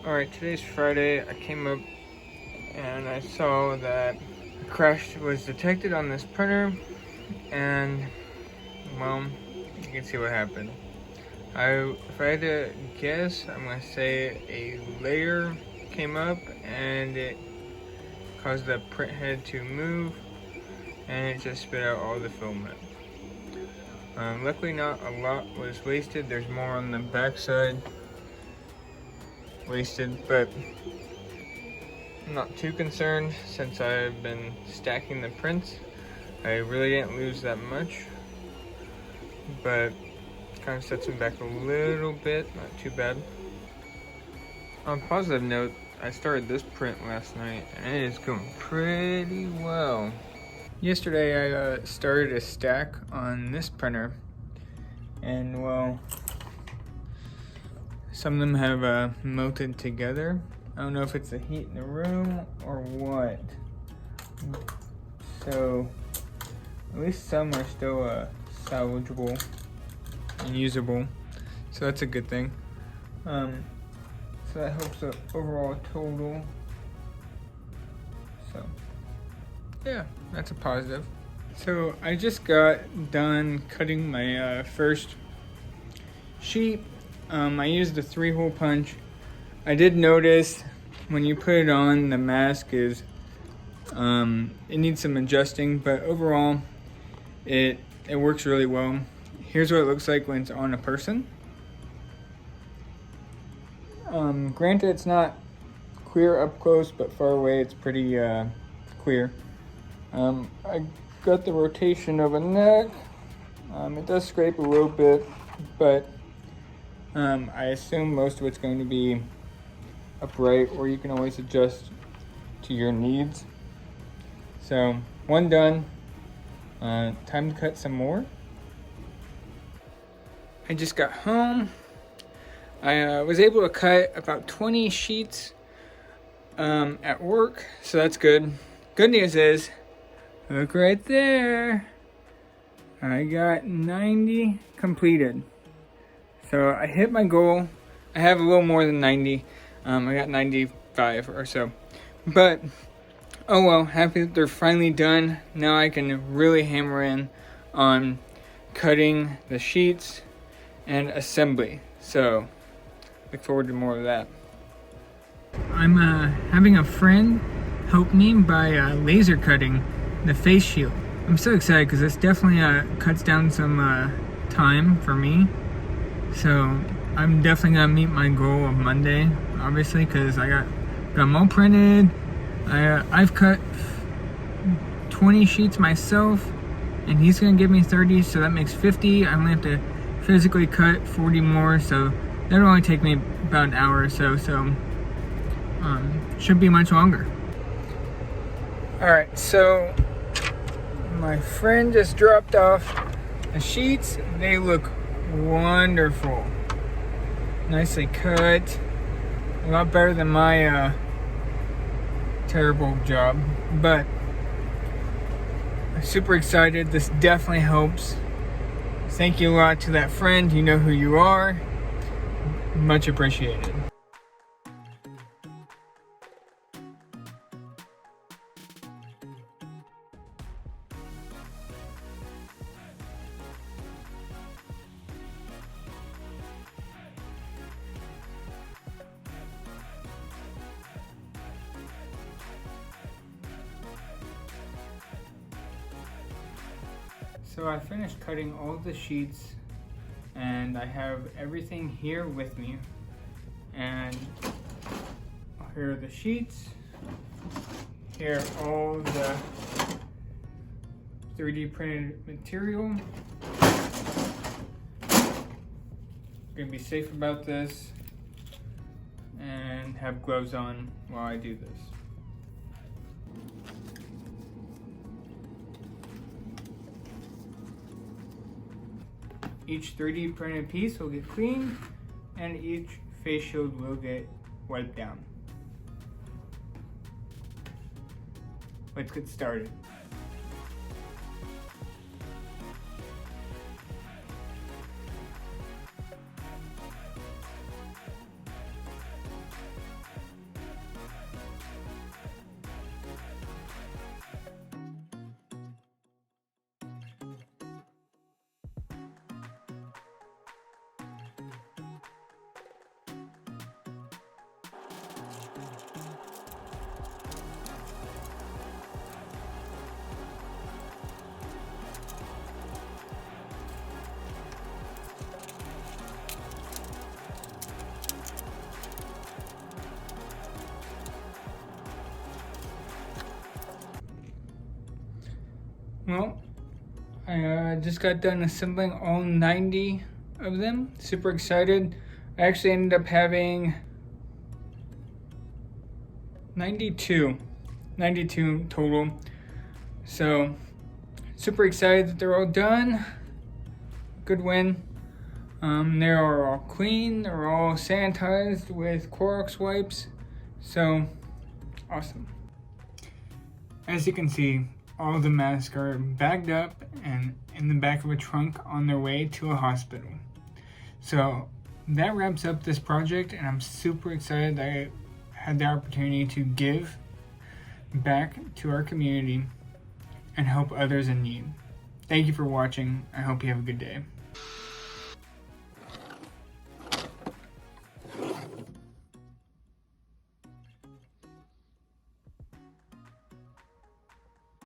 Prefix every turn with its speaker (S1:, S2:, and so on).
S1: Alright, today's Friday. I came up and I saw that a crash was detected on this printer, and well, you can see what happened. If I had to guess, I'm gonna say a layer came up and it caused the print head to move, and it just spit out all the filament. Luckily, not a lot was wasted. There's more on the back side wasted, but I'm not too concerned since I've been stacking the prints. I really didn't lose that much, but kind of sets them back a little bit, not too bad. On a positive note, I started this print last night and it is going pretty well. Yesterday I started a stack on this printer, and well, some of them have melted together. I don't know if it's the heat in the room or what. So at least some are still salvageable and usable, so that's a good thing. So that helps the overall total. So yeah, that's a positive. So I just got done cutting my first sheet. I used a 3-hole punch. I did notice when you put it on, the mask is it needs some adjusting, but overall it works really well. Here's what it looks like when it's on a person. Granted, it's not clear up close, but far away it's pretty clear. I got the rotation of a neck. It does scrape a little bit, but I assume most of it's going to be upright, or you can always adjust to your needs. So one done. Time to cut some more. I just got home. I was able to cut about 20 sheets at work, so that's good. Good news is, look right there. I got 90 completed. So I hit my goal. I have a little more than 90. I got 95 or so. But, oh well, happy that they're finally done. Now I can really hammer in on cutting the sheets and assembly. So, look forward to more of that. I'm having a friend help me by laser cutting the face shield. I'm so excited because this definitely cuts down some time for me. So I'm definitely gonna meet my goal of Monday, obviously, because I got them all printed. I've cut 20 sheets myself, and he's gonna give me 30, so that makes 50. I only have to physically cut 40 more, so that'll only take me about an hour or so. So should be much longer. All right, so my friend just dropped off the sheets. They look wonderful, nicely cut, a lot better than my terrible job, but I'm super excited. This definitely helps. Thank you a lot to that friend. You know who you are. Much appreciated. So I finished cutting all the sheets, and I have everything here with me. And here are the sheets. Here are all the 3D printed material. Gonna be safe about this and have gloves on while I do this. Each 3D printed piece will get cleaned, and each face shield will get wiped down. Let's get started. Well, I just got done assembling all 90 of them. Super excited. I actually ended up having 92 total. So super excited that they're all done. Good win. They're all clean. They're all sanitized with Clorox wipes. So awesome. As you can see, all the masks are bagged up and in the back of a trunk on their way to a hospital. So that wraps up this project, and I'm super excited that I had the opportunity to give back to our community and help others in need. Thank you for watching. I hope you have a good day.